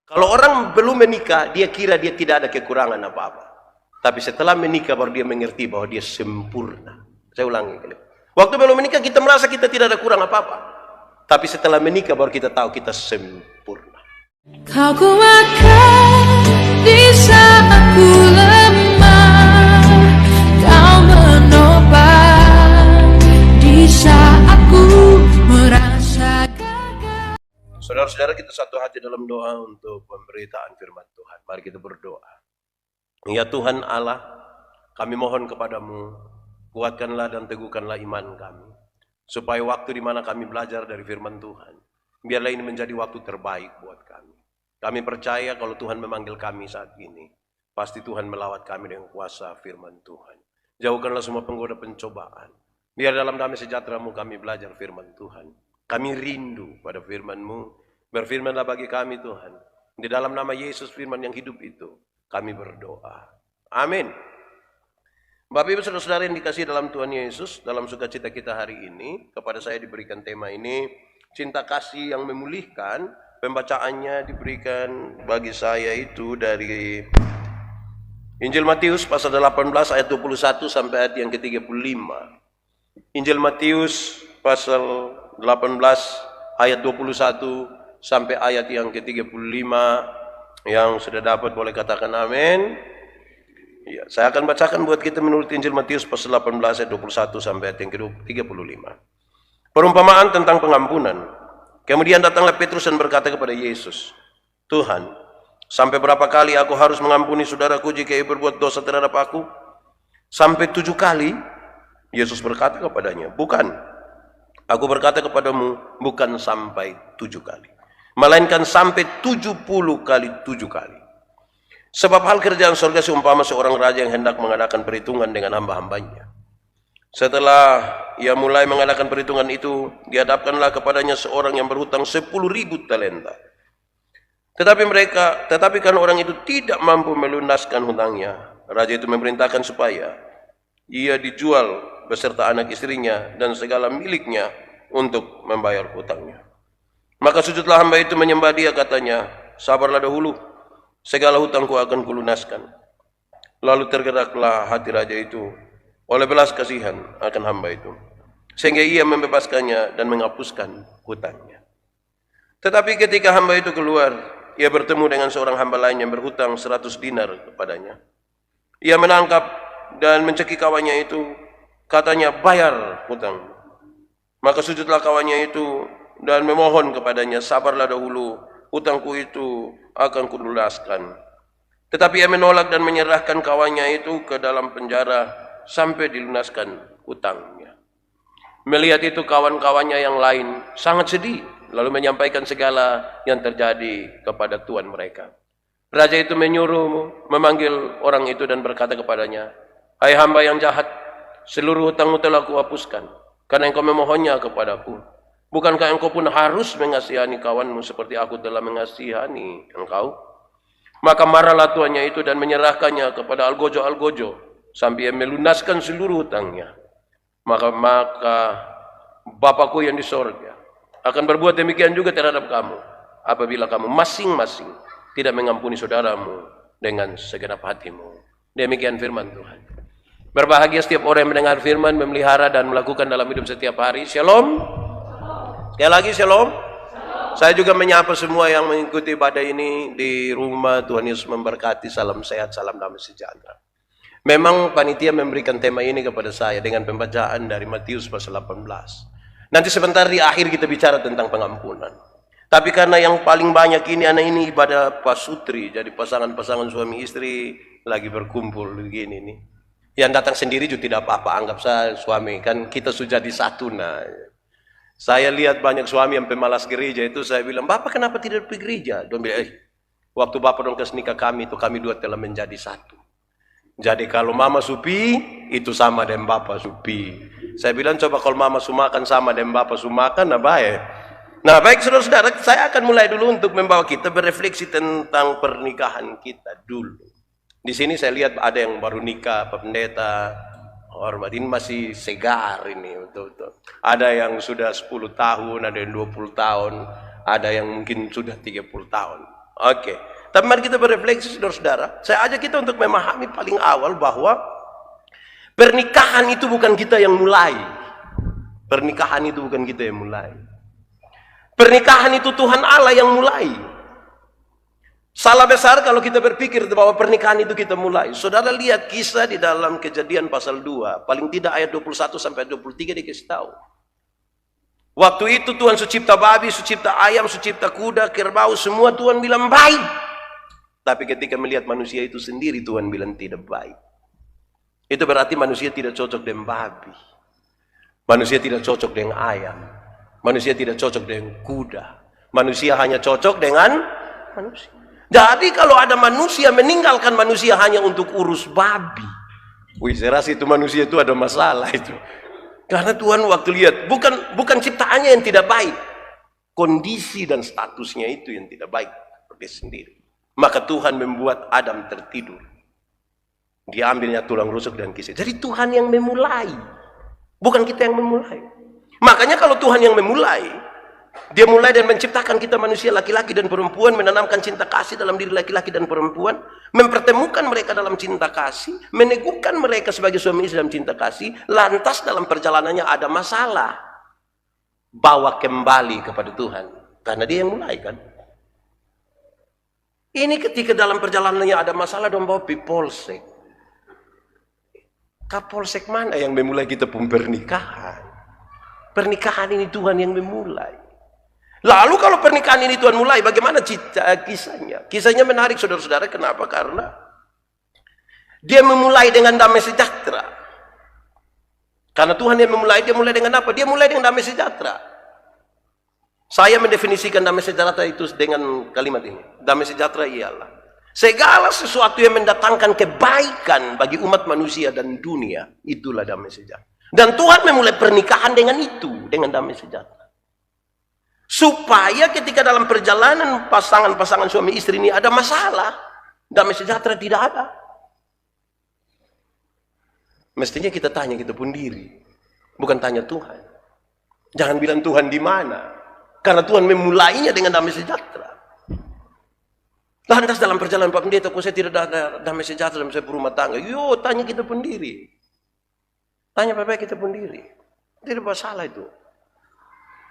Kalau orang belum menikah, dia kira dia tidak ada kekurangan apa-apa. Tapi setelah menikah baru dia mengerti bahwa dia sempurna. Saya ulangi. Waktu belum menikah kita merasa kita tidak ada kurang apa-apa. Tapi setelah menikah baru kita tahu kita sempurna. Kau kuatkan di saat ku lemah, kau menopang di saat ku merasa gagal. Saudara-saudara, kita satu hati dalam doa untuk pemberitaan firman Tuhan. Mari kita berdoa. Ya Tuhan Allah, kami mohon kepadamu, kuatkanlah dan teguhkanlah iman kami. Supaya waktu di mana kami belajar dari firman Tuhan, biarlah ini menjadi waktu terbaik buat kami. Kami percaya kalau Tuhan memanggil kami saat ini, pasti Tuhan melawat kami dengan kuasa firman Tuhan. Jauhkanlah semua penggoda pencobaan. Biar dalam damai sejahtera-Mu kami belajar firman Tuhan. Kami rindu pada firman-Mu. Berfirmanlah bagi kami Tuhan. Di dalam nama Yesus firman yang hidup itu, kami berdoa. Amin. Bapak Ibu saudara-saudara yang dikasihi dalam Tuhan Yesus, dalam sukacita kita hari ini, kepada saya diberikan tema ini, cinta kasih yang memulihkan. Pembacaannya diberikan bagi saya itu dari Injil Matius pasal 18 ayat 21 sampai ayat yang ke-35. Injil Matius pasal 18 ayat 21 sampai ayat yang ke-35. Yang sudah dapat boleh katakan amin. Ya, saya akan bacakan buat kita menurut Injil Matius pasal 18 ayat 21 sampai ayat yang ke-35. Perumpamaan tentang pengampunan. Kemudian datanglah Petrus dan berkata kepada Yesus, Tuhan, sampai berapa kali aku harus mengampuni saudaraku jika ia berbuat dosa terhadap aku? Sampai 7 kali? Yesus berkata kepadanya, bukan. Aku berkata kepadamu, bukan sampai 7 kali. Melainkan sampai 70 kali 7 kali. Sebab hal kerjaan surga seumpama seorang raja yang hendak mengadakan perhitungan dengan hamba-hambanya. Setelah ia mulai mengadakan perhitungan itu, dihadapkanlah kepadanya seorang yang berhutang 10.000 talenta. Tetapi karena orang itu tidak mampu melunaskan hutangnya, raja itu memerintahkan supaya ia dijual beserta anak istrinya dan segala miliknya untuk membayar hutangnya. Maka sujudlah hamba itu menyembah dia, katanya, sabarlah dahulu, segala hutangku akan kulunaskan. Lalu tergeraklah hati raja itu oleh belas kasihan akan hamba itu, sehingga ia membebaskannya dan menghapuskan hutangnya. Tetapi ketika hamba itu keluar, ia bertemu dengan seorang hamba lain yang berhutang 100 dinar kepadanya. Ia menangkap dan mencekik kawannya itu, katanya, bayar hutang. Maka sujudlah kawannya itu dan memohon kepadanya, sabarlah dahulu, hutangku itu akan kulunaskan. Tetapi ia menolak dan menyerahkan kawannya itu ke dalam penjara sampai dilunaskan hutangnya. Melihat itu kawan-kawannya yang lain sangat sedih, lalu menyampaikan segala yang terjadi kepada tuan mereka. Raja itu menyuruh memanggil orang itu dan berkata kepadanya, hai hamba yang jahat, seluruh hutangmu telah kuhapuskan, karena engkau memohonnya kepadaku. Bukankah engkau pun harus mengasihani kawanmu seperti aku telah mengasihani engkau? Maka marahlah tuannya itu dan menyerahkannya kepada algojo-algojo, sampai ia melunaskan seluruh hutangnya. Maka Bapakku yang di sorga akan berbuat demikian juga terhadap kamu, apabila kamu masing-masing tidak mengampuni saudaramu dengan segenap hatimu. Demikian firman Tuhan. Berbahagia setiap orang yang mendengar firman, memelihara dan melakukan dalam hidup setiap hari. Shalom. Sekali lagi shalom. Saya juga menyapa semua yang mengikuti ibadah ini di rumah. Tuhan Yesus memberkati. Salam sehat, salam damai sejahtera. Memang panitia memberikan tema ini kepada saya dengan pembacaan dari Matius pasal 18. Nanti sebentar di akhir kita bicara tentang pengampunan. Tapi karena yang paling banyak ini anak ini ibadah pasutri, jadi pasangan-pasangan suami istri lagi berkumpul begini nih. Yang datang sendiri juga tidak apa-apa, anggap saya suami, kan kita sudah di satu. Nah, saya lihat banyak suami yang pemalas gereja itu, saya bilang, Bapak kenapa tidak pergi gereja? Dia bilang, waktu Bapak dong nikah kami itu kami dua telah menjadi satu. Jadi kalau Mama Supi itu sama dengan Bapak Supi. Saya bilang coba kalau Mama Sumakan sama dengan Bapak Sumakan, nah baik. Nah baik saudara-saudara, saya akan mulai dulu untuk membawa kita berefleksi tentang pernikahan kita dulu. Di sini saya lihat ada yang baru nikah, Pak Pendeta, hormat, ini masih segar ini. Betul-betul. Ada yang sudah 10 tahun, ada yang 20 tahun, ada yang mungkin sudah 30 tahun. Oke. Tapi mari kita berefleksi, saudara-saudara. Saya ajak kita untuk memahami paling awal bahwa pernikahan itu bukan kita yang mulai. Pernikahan itu bukan kita yang mulai. Pernikahan itu Tuhan Allah yang mulai. Salah besar kalau kita berpikir bahwa pernikahan itu kita mulai. Saudara lihat kisah di dalam Kejadian pasal 2. Paling tidak ayat 21 sampai 23 dikasih tahu. Waktu itu Tuhan sucipta babi, sucipta ayam, sucipta kuda, kerbau, semua Tuhan bilang baik. Tapi ketika melihat manusia itu sendiri, Tuhan bilang tidak baik. Itu berarti manusia tidak cocok dengan babi. Manusia tidak cocok dengan ayam. Manusia tidak cocok dengan kuda. Manusia hanya cocok dengan manusia. Jadi kalau ada manusia meninggalkan manusia hanya untuk urus babi, saya rasa itu manusia itu ada masalah itu. Karena Tuhan waktu lihat, bukan ciptaannya yang tidak baik, kondisi dan statusnya itu yang tidak baik dia sendiri. Maka Tuhan membuat Adam tertidur. Diambilnya tulang rusuk dan kisah. Jadi Tuhan yang memulai, bukan kita yang memulai. Makanya kalau Tuhan yang memulai, Dia mulai dan menciptakan kita manusia laki-laki dan perempuan, menanamkan cinta kasih dalam diri laki-laki dan perempuan, mempertemukan mereka dalam cinta kasih, meneguhkan mereka sebagai suami istri dalam cinta kasih. Lantas dalam perjalanannya ada masalah, bawa kembali kepada Tuhan, karena Dia yang mulai kan. Ini ketika dalam perjalanannya ada masalah, dong bawa Polsek. Kapolsek mana yang memulai kita pun pernikahan? Pernikahan ini Tuhan yang memulai. Lalu kalau pernikahan ini Tuhan mulai, bagaimana kisahnya? Kisahnya menarik saudara-saudara. Kenapa? Karena Dia memulai dengan damai sejahtera. Karena Tuhan yang memulai, Dia mulai dengan apa? Dia mulai dengan damai sejahtera. Saya mendefinisikan damai sejahtera itu dengan kalimat ini. Damai sejahtera ialah segala sesuatu yang mendatangkan kebaikan bagi umat manusia dan dunia, itulah damai sejahtera. Dan Tuhan memulai pernikahan dengan itu, dengan damai sejahtera. Supaya ketika dalam perjalanan pasangan-pasangan suami istri ini ada masalah, damai sejahtera tidak ada. Mestinya kita tanya kita pun diri, bukan tanya Tuhan. Jangan bilang Tuhan di mana, karena Tuhan memulainya dengan damai sejahtera. Lantas dalam perjalanan Pak Pendeta, kok saya tidak ada damai sejahtera dalam saya berumah tangga? Yo, tanya kita pun diri. Tanya baik-baik kita pun diri. Tidak masalah itu.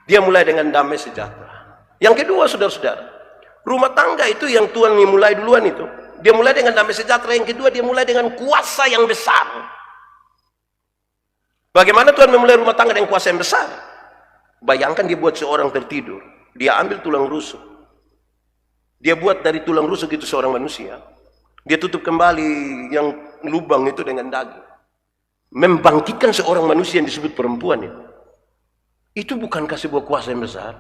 Dia mulai dengan damai sejahtera. Yang kedua, saudara-saudara, rumah tangga itu yang Tuhan memulai duluan itu. Dia mulai dengan damai sejahtera. Yang kedua, dia mulai dengan kuasa yang besar. Bagaimana Tuhan memulai rumah tangga dengan kuasa yang besar? Bayangkan dia buat seorang tertidur. Dia ambil tulang rusuk. Dia buat dari tulang rusuk itu seorang manusia. Dia tutup kembali yang lubang itu dengan daging. Membangkitkan seorang manusia yang disebut perempuan itu. Itu bukankah sebuah kuasa yang besar?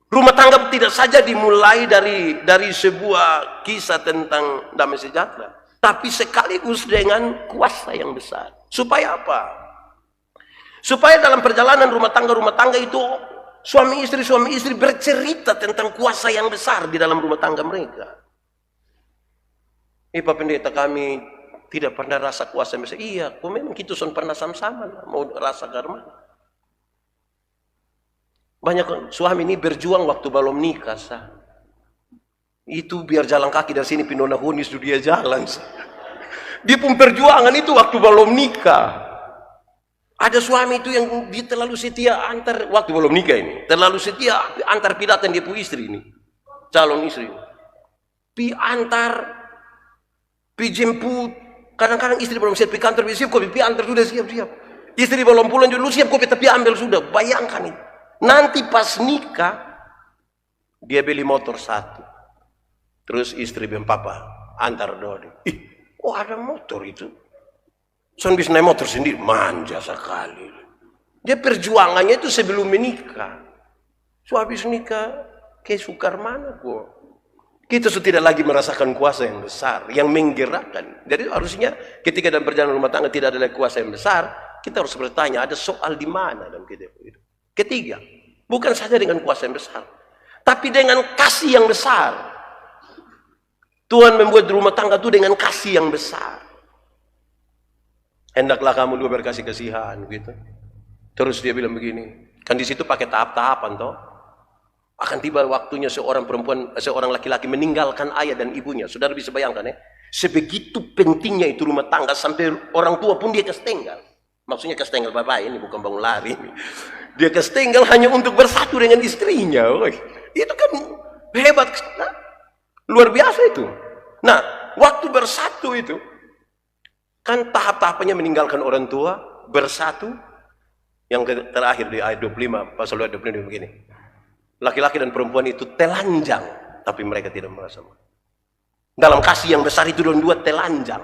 Rumah tangga tidak saja dimulai dari sebuah kisah tentang damai sejahtera, tapi sekaligus dengan kuasa yang besar. Supaya apa? Supaya dalam perjalanan rumah tangga itu suami istri bercerita tentang kuasa yang besar di dalam rumah tangga mereka. Pak Pendeta, kami tidak pernah rasa kuasa yang besar. Iya, kok memang kita pernah sama-sama mau rasa karma. Banyak suami ini berjuang waktu belum nikah. Itu biar jalan kaki dari sini Pinona Hunis dia jalan. Dia pun perjuangan itu waktu belum nikah. Ada suami itu yang dia terlalu setia antar waktu belum nikah ini, terlalu setia antar pidatan dia punya istri ini, calon istri. Pi antar, pi jemput. Kadang-kadang istri belum siap pi kantor, siap kok pi antar sudah siap-siap. Istri belum pulang juga, lu siap kok tapi ambil sudah. Bayangkan itu. Nanti pas nikah dia beli motor satu, terus istri bilang papa antar dodi. Ada motor itu. Son bisa naik motor sendiri, manja sekali. Dia perjuangannya itu sebelum menikah. So habis nikah, kayak sukar mana kok. Kita sudah tidak lagi merasakan kuasa yang besar, yang menggerakkan. Jadi harusnya ketika dalam perjalanan rumah tangga tidak ada kuasa yang besar, kita harus bertanya, ada soal di mana dalam kehidupan itu. Ketiga, bukan saja dengan kuasa yang besar, tapi dengan kasih yang besar. Tuhan membuat rumah tangga itu dengan kasih yang besar. Hendaklah kamu dua berkasih kasihan gitu. Terus dia bilang begini, kan di situ pakai tahap-tahapan toh. Akan tiba waktunya seorang laki-laki meninggalkan ayah dan ibunya. Saudara bisa bayangkan ya, sebegitu pentingnya itu rumah tangga sampai orang tua pun dia kestengal. Maksudnya kestengal bapak ini bukan bangun lari. Dia kestengal hanya untuk bersatu dengan istrinya. Woy. Itu kan hebat, nah, luar biasa itu. Nah, waktu bersatu itu kan tahap-tahapannya meninggalkan orang tua, bersatu. Yang terakhir di ayat 25 pasal 25 begini. Laki-laki dan perempuan itu telanjang, tapi mereka tidak merasa malu. Dalam kasih yang besar itu dua telanjang.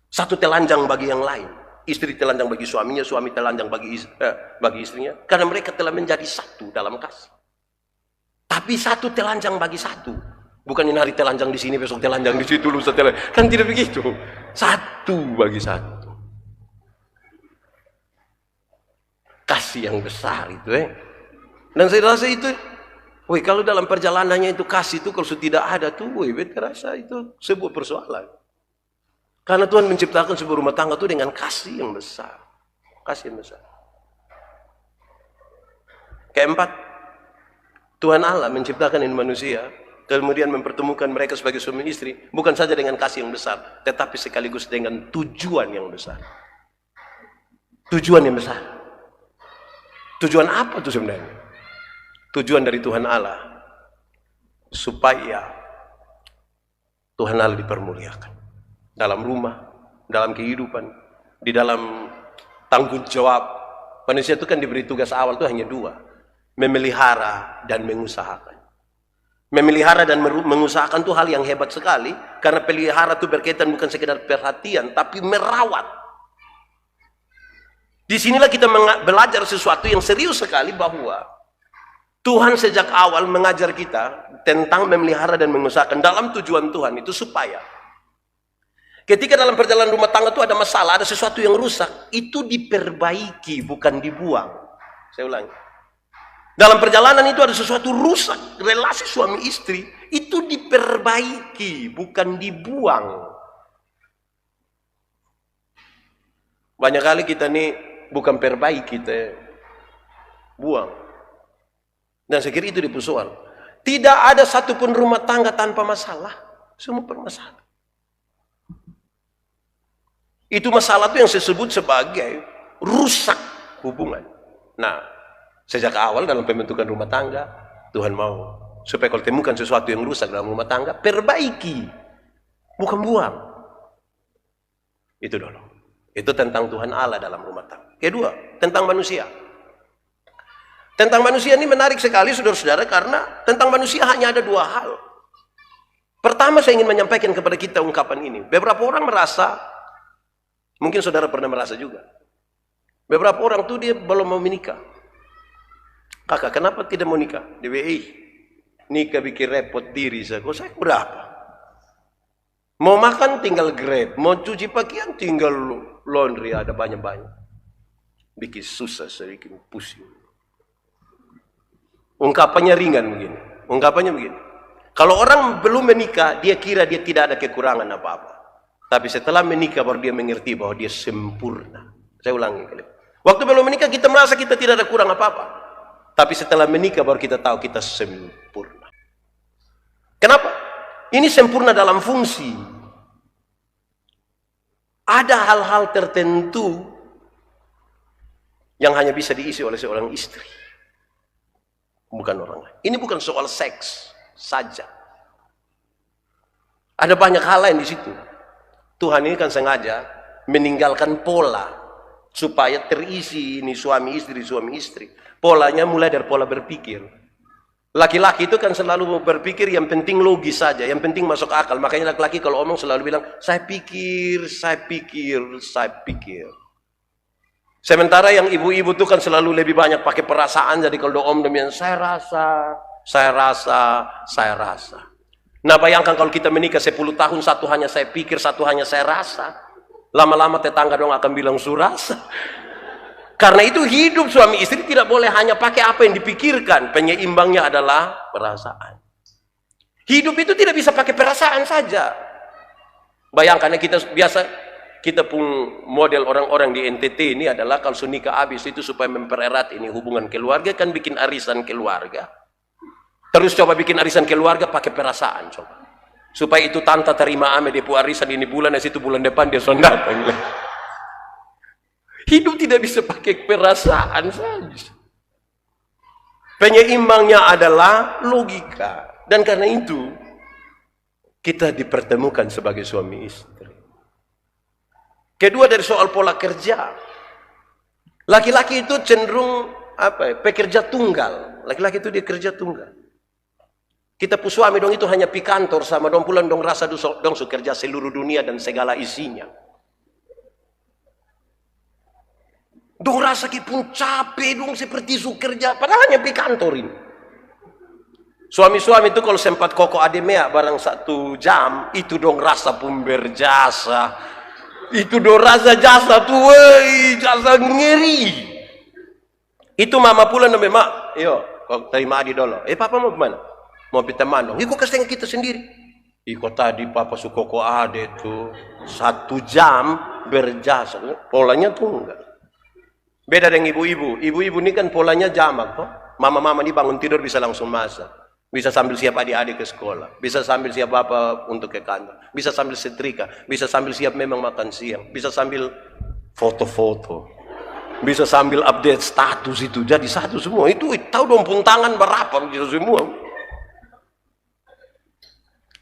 Satu telanjang bagi yang lain. Istri telanjang bagi suaminya, suami telanjang bagi istrinya. Karena mereka telah menjadi satu dalam kasih. Tapi satu telanjang bagi satu. Bukan yang hari telanjang di sini, besok telanjang di situ, lusa telanjang. Kan tidak begitu. Satu bagi satu. Kasih yang besar itu Dan saya rasa itu, kalau dalam perjalanannya itu kasih itu kalau tidak ada tuh, saya rasa itu sebuah persoalan. Karena Tuhan menciptakan sebuah rumah tangga itu dengan kasih yang besar. Kasih yang besar. Keempat, Tuhan Allah menciptakan ini manusia, kemudian mempertemukan mereka sebagai suami istri, bukan saja dengan kasih yang besar, tetapi sekaligus dengan tujuan yang besar. Tujuan yang besar. Tujuan apa itu sebenarnya? Tujuan dari Tuhan Allah supaya Tuhan Allah dipermuliakan dalam rumah, dalam kehidupan, di dalam tanggung jawab. Manusia itu kan diberi tugas awal itu hanya dua, memelihara dan mengusahakan. Memelihara dan mengusahakan itu hal yang hebat sekali, karena pelihara itu berkaitan bukan sekedar perhatian, tapi merawat. Disinilah kita belajar sesuatu yang serius sekali, bahwa Tuhan sejak awal mengajar kita tentang memelihara dan mengusahakan. Dalam tujuan Tuhan itu supaya ketika dalam perjalanan rumah tangga itu ada masalah, ada sesuatu yang rusak, itu diperbaiki, bukan dibuang. Saya ulangi. Dalam perjalanan itu ada sesuatu rusak, relasi suami istri, itu diperbaiki, bukan dibuang. Banyak kali kita nih bukan perbaiki, kita buang. Dan saya kira itu di persoalan. Tidak ada satupun rumah tangga tanpa masalah. Semua bermasalah. Itu masalah itu yang saya sebut sebagai rusak hubungan. Nah, sejak awal dalam pembentukan rumah tangga, Tuhan mau supaya kalau temukan sesuatu yang rusak dalam rumah tangga, perbaiki, bukan buang. Itu dulu. Itu tentang Tuhan Allah dalam rumah tangga. Kedua, tentang manusia. Tentang manusia ini menarik sekali, saudara-saudara, karena tentang manusia hanya ada dua hal. Pertama, saya ingin menyampaikan kepada kita ungkapan ini. Beberapa orang merasa, mungkin saudara pernah merasa juga, beberapa orang tuh dia belum mau menikah. Kakak, kenapa tidak mau nikah? Dia bilang, nikah bikin repot diri saya. Kok saya berapa? Mau makan tinggal Grab, mau cuci pakaian tinggal laundry, ada banyak-banyak. Bikin susah, saya bikin pusing. Ungkapannya ringan begini. Ungkapannya begini. Kalau orang belum menikah, dia kira dia tidak ada kekurangan apa-apa. Tapi setelah menikah baru dia mengerti bahwa dia sempurna. Saya ulangi. Waktu belum menikah kita merasa kita tidak ada kurang apa-apa. Tapi setelah menikah baru kita tahu kita sempurna. Kenapa? Ini sempurna dalam fungsi. Ada hal-hal tertentu yang hanya bisa diisi oleh seorang istri. Bukan orang lain. Ini bukan soal seks saja. Ada banyak hal lain di situ. Tuhan ini kan sengaja meninggalkan pola supaya terisi ini suami istri. Polanya mulai dari pola berpikir. Laki-laki itu kan selalu berpikir yang penting logis saja, yang penting masuk akal. Makanya laki-laki kalau omong selalu bilang, saya pikir. Sementara yang ibu-ibu itu kan selalu lebih banyak pakai perasaan. Jadi kalau om demikian, saya rasa. Nah bayangkan kalau kita menikah 10 tahun, satu hanya saya pikir, satu hanya saya rasa. Lama-lama tetangga dong akan bilang surasa. Karena itu hidup suami istri tidak boleh hanya pakai apa yang dipikirkan. Penyeimbangnya adalah perasaan. Hidup itu tidak bisa pakai perasaan saja. Bayangkan kita pun model orang-orang di NTT ini adalah kalau nikah habis itu supaya mempererat ini hubungan keluarga, kan bikin arisan keluarga. Terus coba bikin arisan keluarga pakai perasaan, coba. Supaya itu tante terima ame dia arisan ini bulan, dan situ bulan depan dia sudah datang. Hidup tidak bisa pakai perasaan saja. Penyeimbangnya adalah logika. Dan karena itu, kita dipertemukan sebagai suami istri. Kedua dari soal pola kerja. Laki-laki itu cenderung pekerja tunggal. Laki-laki itu dia kerja tunggal. Kita pu suami dong itu hanya pi kantor sama dong pulang dong rasa dong su kerja seluruh dunia dan segala isinya. Dong rasa ki pun capek dong seperti su kerja padahal hanya pi kantor ini. Suami-suami itu kalau sempat koko ademea barang 1 jam itu dong rasa pun berjasa. Itu dong rasa jasa tuh, wey, jasa ngeri. Itu mama pulang dong mak, yo, kau terima adi dulu. Papa mau kemana? Mau pita mandong. Iko kasih kita sendiri. Iko tadi papa su koko ade tuh 1 jam berjasa. Polanya tuh enggak. Beda dengan ibu-ibu. Ibu-ibu ini kan polanya jamak toh. Mama-mama ini bangun tidur bisa langsung masak. Bisa sambil siap adik-adik ke sekolah. Bisa sambil siap bapak untuk ke kantor. Bisa sambil setrika. Bisa sambil siap memang makan siang. Bisa sambil foto-foto. Bisa sambil update status itu. Jadi satu semua. Itu tahu dong pun tangan berapa gitu semua.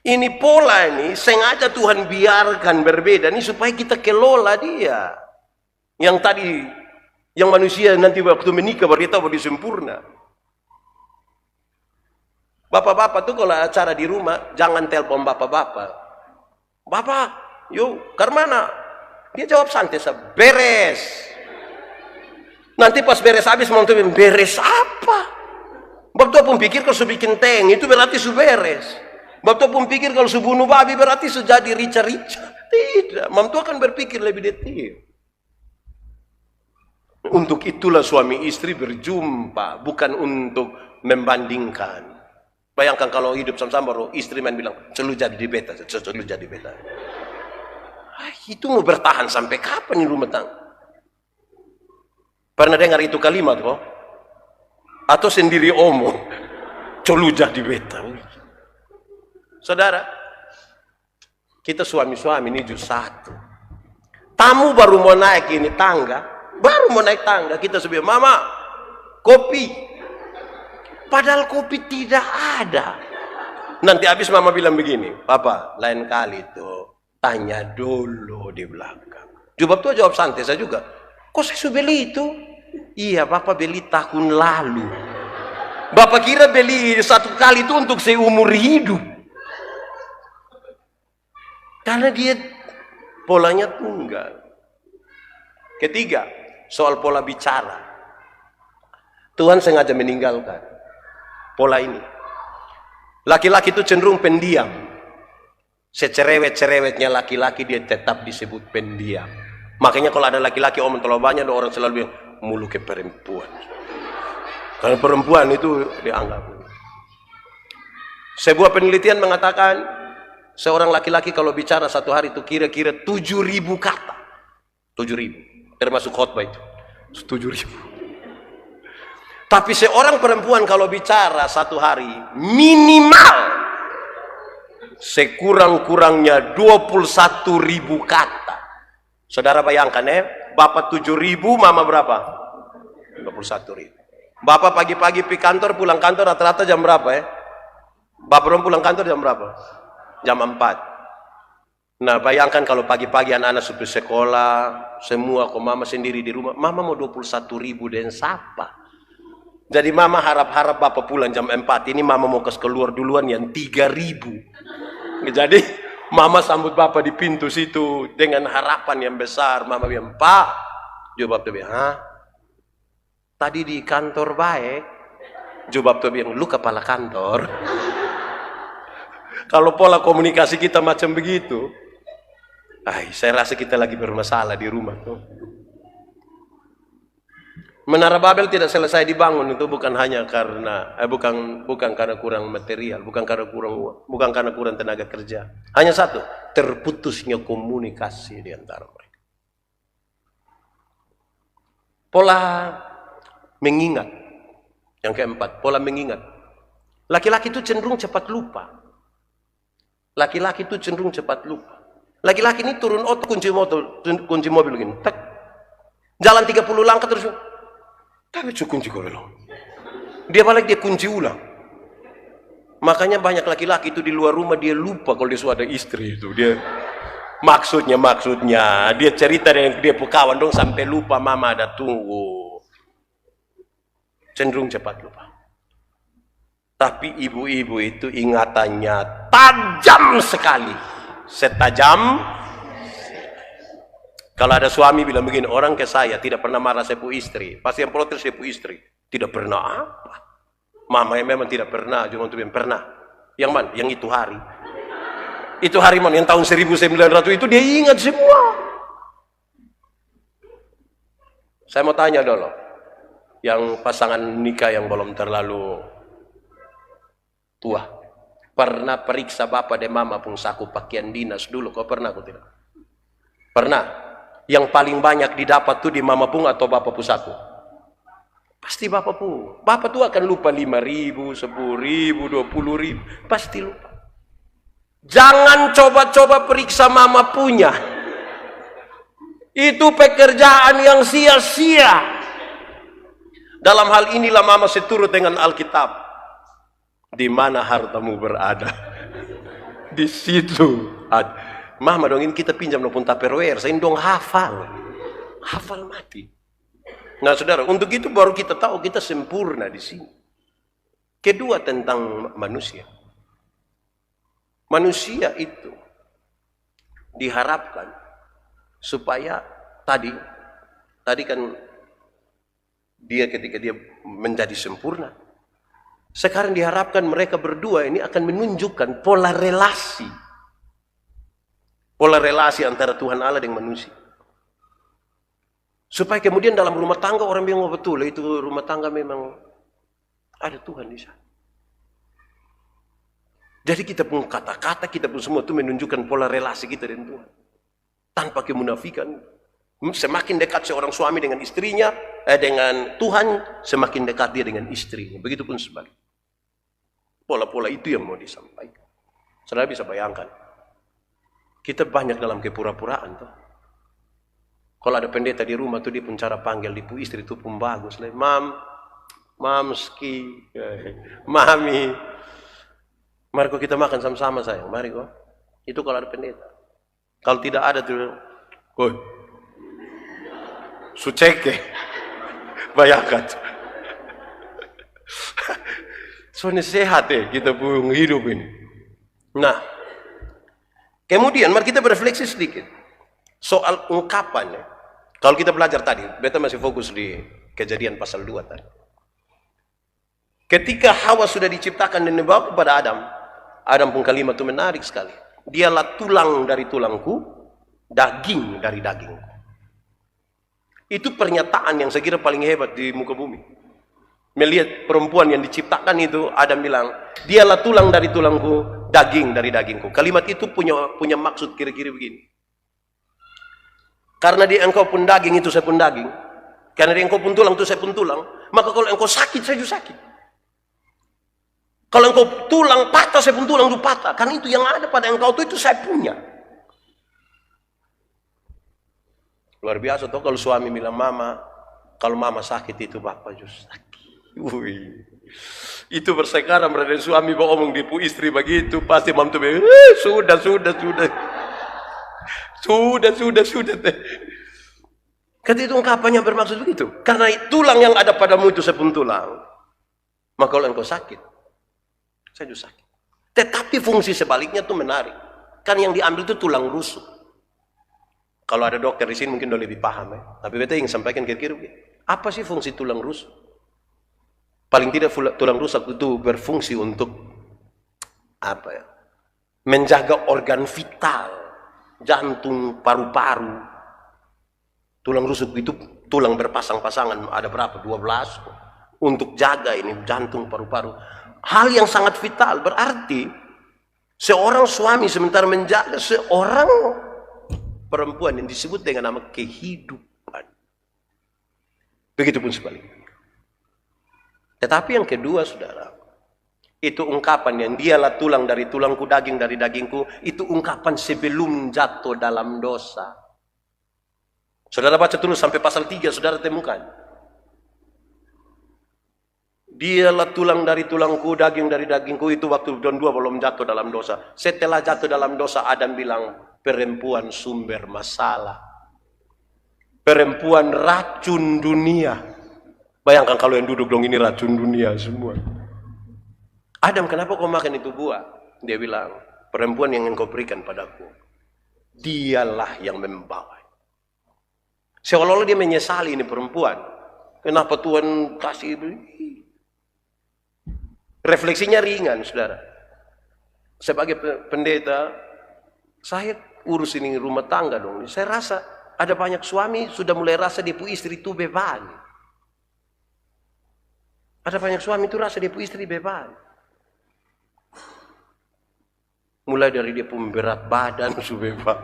Ini pola ini sengaja Tuhan biarkan berbeda ini supaya kita kelola dia. Yang tadi, yang manusia nanti waktu menikah baru kita baru sempurna. Bapak-bapak tuh kalau acara di rumah jangan telepon bapak-bapak. Bapak, yuk, ke mana? Dia jawab santai, beres. Nanti pas beres habis mau tuh beres apa? Bapak tuh pun pikir kalau su bikin teng itu berarti su beres. Bapak pun pikir kalau su bunuh babi berarti su jadi rica-rica. Tidak, mam tua akan berpikir lebih detail. Untuk itulah suami istri berjumpa, bukan untuk membandingkan. Bayangkan kalau hidup sama-sama baru istri main bilang, selalu jadi di beta, selalu jadi beta. Itu mau bertahan sampai kapan di rumah tangga? Pernah dengar itu kalimat kok? Atau sendiri omong, selalu jadi beta. Saudara, kita suami-suami ini justru satu. Tamu baru mau naik ini tangga, kita sebilang, mama, kopi. Padahal kopi tidak ada. Nanti habis mama bilang begini, papa, lain kali tuh tanya dulu di belakang. Jawab santai saya juga. Kok saya sudah beli itu? Iya, papa beli tahun lalu. Bapak kira beli 1 kali itu untuk seumur hidup. Karena dia polanya tunggal. Ketiga, soal pola bicara. Tuhan sengaja meninggalkan pola ini. Laki-laki itu cenderung pendiam. Secerewet-cerewetnya laki-laki dia tetap disebut pendiam. Makanya kalau ada laki-laki omong terlalu banyak, orang selalu bilang, mulu ke perempuan. Karena perempuan itu dianggap. Sebuah penelitian mengatakan, seorang laki-laki kalau bicara 1 hari itu kira-kira 7.000 kata. 7.000. Termasuk khotbah itu. 7.000. Tapi seorang perempuan kalau bicara 1 hari minimal sekurang-kurangnya 21.000 kata. Saudara bayangkan bapak 7.000, mama berapa? 21.000. Bapak pagi-pagi pergi kantor, pulang kantor rata-rata jam berapa Bapak belum pulang kantor jam berapa? Jam 4. Nah bayangkan kalau pagi-pagi anak-anak sudah sekolah, semua kok mama sendiri di rumah, mama mau 21.000 dan siapa? Jadi mama harap-harap bapak pulang jam 4, ini mama mau keluar duluan yang 3.000. Jadi mama sambut bapak di pintu situ dengan harapan yang besar. Mama bilang, Pak, jawab dia, hah? Tadi di kantor baik? Jawab dia bilang, lu kepala kantor. Kalau pola komunikasi kita macam begitu, saya rasa kita lagi bermasalah di rumah tuh. Menara Babel tidak selesai dibangun itu bukan hanya karena bukan karena kurang material, bukan karena kurang uang, bukan karena kurang tenaga kerja. Hanya satu, terputusnya komunikasi di antara mereka. Pola mengingat. Yang keempat, pola mengingat. Laki-laki itu cenderung cepat lupa. Laki-laki itu cenderung cepat lupa. Laki-laki ini turun otot kunci mobil begini. Tak. Jalan 30 langkah terus. Tapi kunci kau belum. Dia balik dia kunci ulang. Makanya banyak laki-laki itu di luar rumah dia lupa kalau dia sudah ada istri itu. Dia maksudnya dia cerita dengan dia kawan dong sampai lupa mama ada tunggu. Cenderung cepat lupa. Tapi ibu-ibu itu ingatannya tajam sekali. Setajam. Kalau ada suami bilang begini, orang ke saya tidak pernah marah saya pu istri. Pasti yang protes saya pu istri. Tidak pernah apa. Mama yang memang tidak pernah, cuma untuk yang pernah. Yang mana? Yang itu hari. Itu hari mana? Yang tahun 1900 itu dia ingat semua. Saya mau tanya dulu. Yang pasangan nikah yang belum terlalu tua. Pernah periksa bapak dan mama pun saku pakaian dinas dulu? Kau pernah atau tidak? Pernah. Yang paling banyak didapat tuh di mama pun atau bapak pusaku? Pasti bapak pun. Bapak tuh akan lupa 5.000, 10.000, 20.000. Pasti lupa. Jangan coba-coba periksa mama punya. Itu pekerjaan yang sia-sia. Dalam hal inilah mama seturut dengan Alkitab. Di mana hartamu berada, di situ ada. Mama dong ini kita pinjam pun Tupperware, saya dong hafal mati. Nah saudara, untuk itu baru kita tahu kita sempurna di sini. Kedua tentang manusia. Manusia itu diharapkan supaya tadi kan dia ketika dia menjadi sempurna. Sekarang diharapkan mereka berdua ini akan menunjukkan pola relasi. Pola relasi antara Tuhan Allah dengan manusia. Supaya kemudian dalam rumah tangga orang bilang, oh betul, itu rumah tangga memang ada Tuhan di sana. Jadi kita pun kata-kata, kita pun semua itu menunjukkan pola relasi kita dengan Tuhan. Tanpa kemunafikan. Semakin dekat seorang suami dengan istrinya, dengan Tuhan, semakin dekat dia dengan istrinya. Begitupun sebaliknya. Pola-pola itu yang mau disampaikan. Saudara bisa bayangkan. Kita banyak dalam kepura-puraan tuh. Kalau ada pendeta di rumah tuh dia pun cara panggil ibu istri itu pun bagus. Mamski, mami. Mari kok kita makan sama-sama sayang. Mari kok. Itu kalau ada pendeta. Kalau tidak ada tuh, woi, suceke, bayangkan. Soalnya sehat kita pun hidup ini. Nah. Kemudian mari kita berefleksi sedikit soal ungkapan. Kalau kita belajar tadi, beta masih fokus di Kejadian pasal 2 tadi. Ketika Hawa sudah diciptakan dan dibawa kepada Adam pun kalimat itu menarik sekali. Dialah tulang dari tulangku, daging dari dagingku. Itu pernyataan yang saya kira paling hebat di muka bumi. Melihat perempuan yang diciptakan itu, Adam bilang, dialah tulang dari tulangku, daging dari dagingku. Kalimat itu punya maksud kira-kira begini. Karena di engkau pun daging itu saya pun daging. Karena di engkau pun tulang itu saya pun tulang. Maka kalau engkau sakit saya juga sakit. Kalau engkau tulang patah saya pun tulang itu patah. Karena itu yang ada pada engkau itu saya punya. Luar biasa toh kalau suami bilang mama, kalau mama sakit itu bapak juga sakit. Wih. Itu bersekarang berada suami ngomong di istri begitu pasti mam tuh sudah kan itu ungkapannya bermaksud begitu karena tulang yang ada padamu itu sepun tulang maka kalau engkau sakit saya juga sakit tetapi fungsi sebaliknya tuh menarik kan yang diambil itu tulang rusuk kalau ada dokter di sini mungkin udah lebih paham tapi beta ingin sampaikan kira-kira apa sih fungsi tulang rusuk. Paling tidak tulang rusuk itu berfungsi untuk menjaga organ vital, jantung, paru-paru. Tulang rusuk itu tulang berpasang-pasangan, ada berapa? 12. Untuk jaga ini jantung, paru-paru. Hal yang sangat vital, berarti seorang suami sementara menjaga seorang perempuan yang disebut dengan nama kehidupan. Begitupun sebaliknya. Tetapi yang kedua, saudara, Itu ungkapan yang dialah tulang dari tulangku, daging dari dagingku. Itu ungkapan sebelum jatuh dalam dosa. Saudara baca terus sampai pasal 3, saudara temukan. Dialah tulang dari tulangku, daging dari dagingku. Itu waktu Don 2 belum jatuh dalam dosa. Setelah jatuh dalam dosa, Adam bilang, perempuan sumber masalah. Perempuan racun dunia. Bayangkan kalau yang duduk dong ini racun dunia semua. Adam, kenapa kau makan itu buah? Dia bilang, perempuan yang engkau berikan padaku, dialah yang membawa. Seolah-olah dia menyesali ini perempuan. Kenapa Tuhan kasih? Refleksinya ringan, saudara. Sebagai pendeta, saya urus ini rumah tangga dong. Saya rasa ada banyak suami sudah mulai rasa dia pu istri itu beban. Ada banyak suami itu rasa dia pu istri beban. Mulai dari dia pun berat badan beban.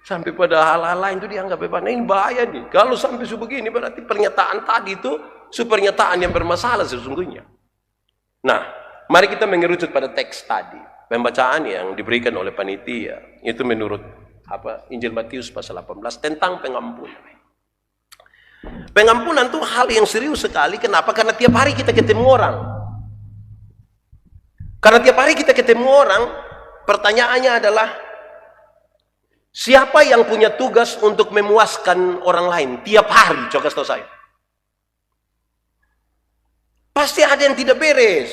Sampai pada hal-hal lain itu dianggap beban. Nah, ini bahaya nih. Kalau sampai sebegini berarti pernyataan tadi itu pernyataan yang bermasalah sesungguhnya. Nah, mari kita mengerucut pada teks tadi. Pembacaan yang diberikan oleh panitia. Itu menurut Injil Matius pasal 18 tentang pengampunan. Pengampunan itu hal yang serius sekali. Kenapa? Karena tiap hari kita ketemu orang. Karena tiap hari kita ketemu orang, pertanyaannya adalah, siapa yang punya tugas untuk memuaskan orang lain tiap hari? Coba kasih tahu saya. Pasti ada yang tidak beres.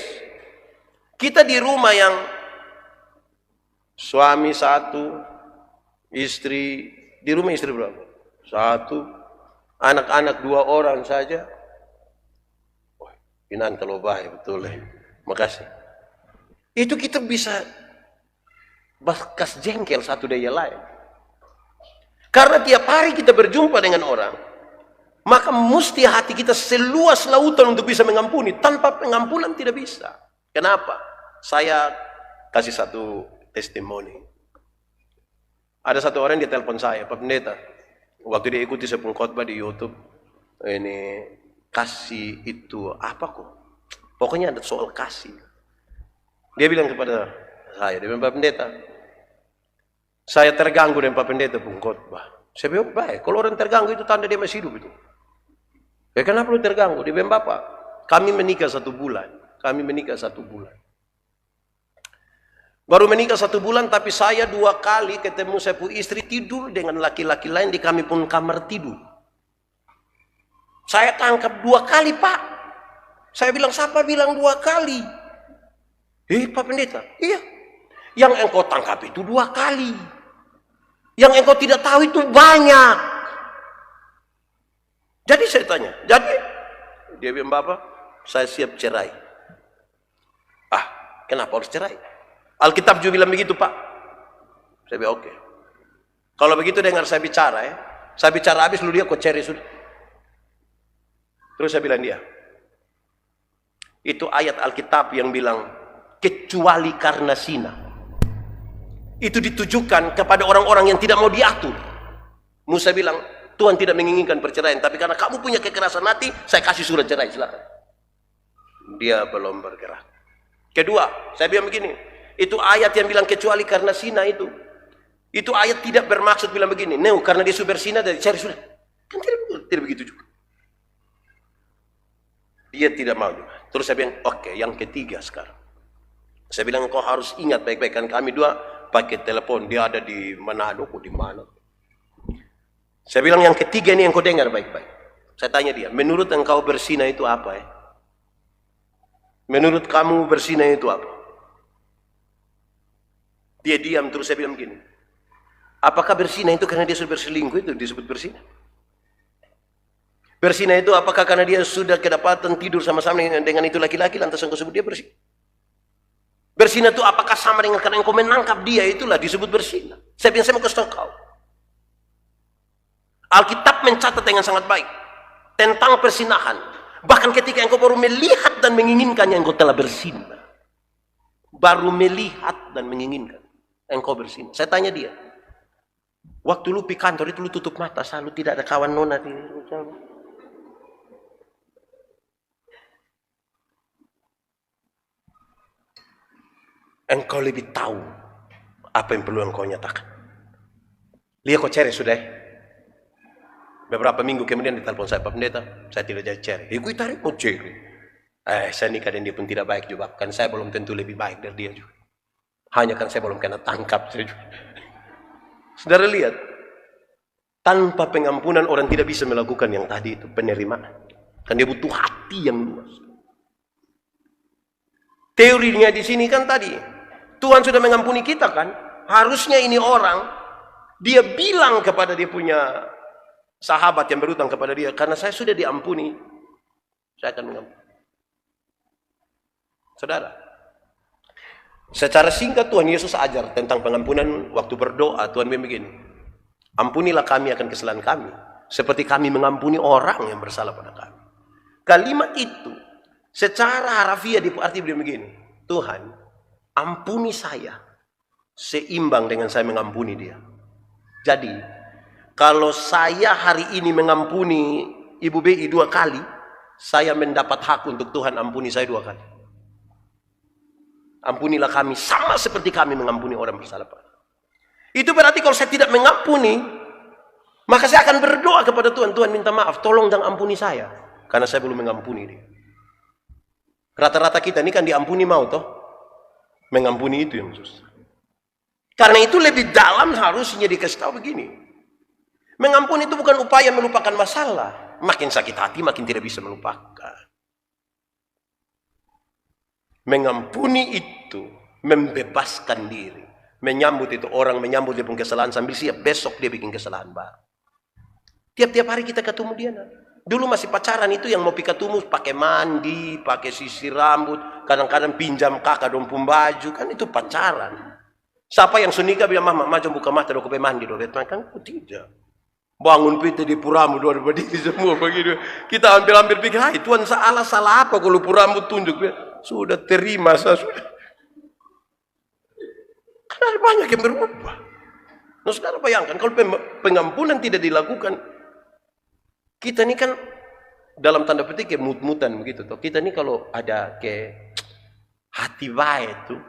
Kita di rumah yang suami 1, istri, di rumah istri berapa? 1, anak-anak 2 orang saja. Oh, inan kalau baik betul. Makasih. Itu kita bisa bakas jengkel satu daya lain. Karena tiap hari kita berjumpa dengan orang, maka mesti hati kita seluas lautan untuk bisa mengampuni. Tanpa pengampunan tidak bisa. Kenapa? Saya kasih satu testimoni. Ada satu orang yang telepon saya, Pak Pendeta. Waktu dia ikuti sebuah khotbah di YouTube, ini kasih itu apa kok? Pokoknya ada soal kasih. Dia bilang kepada saya, dia bilang, Pak Pendeta, saya terganggu dengan Pak Pendeta pun khotbah. Saya bilang, baik, kalau orang terganggu itu tanda dia masih hidup itu. Ya kenapa lu terganggu? Dia bilang, Bapak, kami menikah 1 bulan. Kami menikah 1 bulan. Baru menikah 1 bulan, tapi saya 2 kali ketemu saya pu istri tidur dengan laki-laki lain di kami pun kamar tidur. Saya tangkap 2 kali, Pak. Saya bilang, siapa bilang 2 kali? Pak Pendeta, iya. Yang engkau tangkap itu 2 kali. Yang engkau tidak tahu itu banyak. Jadi saya tanya, jadi? Dia bilang, Bapak, saya siap cerai. Kenapa harus cerai? Alkitab juga bilang begitu, Pak. Saya bilang, oke. Kalau begitu dengar saya bicara ya. Saya bicara habis, lu dia kok cerai sudah. Terus saya bilang dia, itu ayat Alkitab yang bilang, kecuali karena zina. Itu ditujukan kepada orang-orang yang tidak mau diatur. Musa bilang, Tuhan tidak menginginkan perceraian, tapi karena kamu punya kekerasan hati, saya kasih surat cerai, silakan. Dia belum bergerak. Kedua, saya bilang begini, itu ayat yang bilang kecuali karena zina itu ayat tidak bermaksud bilang begini, karena dia sudah berzina dari cari sudah. Kan tidak begitu juga. Dia tidak mau juga. Terus saya bilang, oke, yang ketiga sekarang. Saya bilang, kau harus ingat baik-baik, kan kami 2 pakai telepon, dia ada di Manado, di mana. Saya bilang, yang ketiga ini yang kau dengar baik-baik. Saya tanya dia, menurut engkau berzina itu apa ya? Menurut kamu berzina itu apa? Dia diam, terus saya bilang begini, apakah berzina itu karena dia sudah berselingkuh itu disebut berzina? Berzina itu apakah karena dia sudah kedapatan tidur sama-sama dengan itu laki-laki lantas engkau sebut dia berzina? Berzina itu apakah sama dengan karena engkau menangkap dia, itulah disebut berzina? Saya bilang, saya mau kasih tahu kau. Alkitab mencatat dengan sangat baik tentang perzinahan. Bahkan ketika engkau baru melihat dan menginginkan yang engkau telah berzina. Baru melihat dan menginginkan engkau berzina. Saya tanya dia, waktu lu pergi kantor itu lu tutup mata, selalu tidak ada kawan nona di Engkau lebih tahu apa yang perlu engkau nyatakan. Lihat kau cari sudah. Beberapa minggu kemudian ditelepon saya, Pak Pendeta, saya tidak jadi cari. Ikut tarik mau cari. Saya nikah dan dia pun tidak baik juga. Kan saya belum tentu lebih baik dari dia juga. Hanya kan saya belum kena tangkap saya juga. Saudara lihat, tanpa pengampunan orang tidak bisa melakukan yang tadi itu, penerimaan. Kan dia butuh hati yang luas. Teorinya di sini kan tadi, Tuhan sudah mengampuni kita kan? Harusnya ini orang, dia bilang kepada dia punya sahabat yang berutang kepada dia, karena saya sudah diampuni, saya akan mengampuni. Saudara, secara singkat Tuhan Yesus ajar tentang pengampunan waktu berdoa. Tuhan bilang begini, ampunilah kami akan kesalahan kami, seperti kami mengampuni orang yang bersalah pada kami. Kalimat itu secara harafiah diarti begini, Tuhan, ampuni saya seimbang dengan saya mengampuni dia. Jadi, kalau saya hari ini mengampuni Ibu BI 2 kali, saya mendapat hak untuk Tuhan ampuni saya 2 kali. Ampunilah kami sama seperti kami mengampuni orang bersalah. Itu berarti kalau saya tidak mengampuni, maka saya akan berdoa kepada Tuhan. Tuhan minta maaf, tolong dan ampuni saya. Karena saya belum mengampuni dia. Rata-rata kita ini kan diampuni mau toh. Mengampuni itu yang susah. Karena itu lebih dalam harusnya dikasih tahu begini. Mengampuni itu bukan upaya melupakan masalah. Makin sakit hati, makin tidak bisa melupakan. Mengampuni itu membebaskan diri. Menyambut itu orang, menyambut dia pun kesalahan sambil siap besok dia bikin kesalahan baru. Tiap-tiap hari kita ketemu dia. Dulu masih pacaran itu yang mau ketemu pakai mandi, pakai sisir rambut, kadang-kadang pinjam kakak dompet baju, kan itu pacaran. Siapa yang sunika bilang, mama macam buka mata dong, mandi dong. Kan aku tidak. Bangun pita di puramu dua berdiri semua begitu. Kita hampir pikir, hai Tuhan salah apa kalau puramu tunjuk. Sudah terima saya sudah. Karena ada banyak yang berubah. Nah sekarang bayangkan kalau pengampunan tidak dilakukan, kita ini kan dalam tanda petik mut-mutan begitu. Toh. Kita ini kalau ada ke hati baik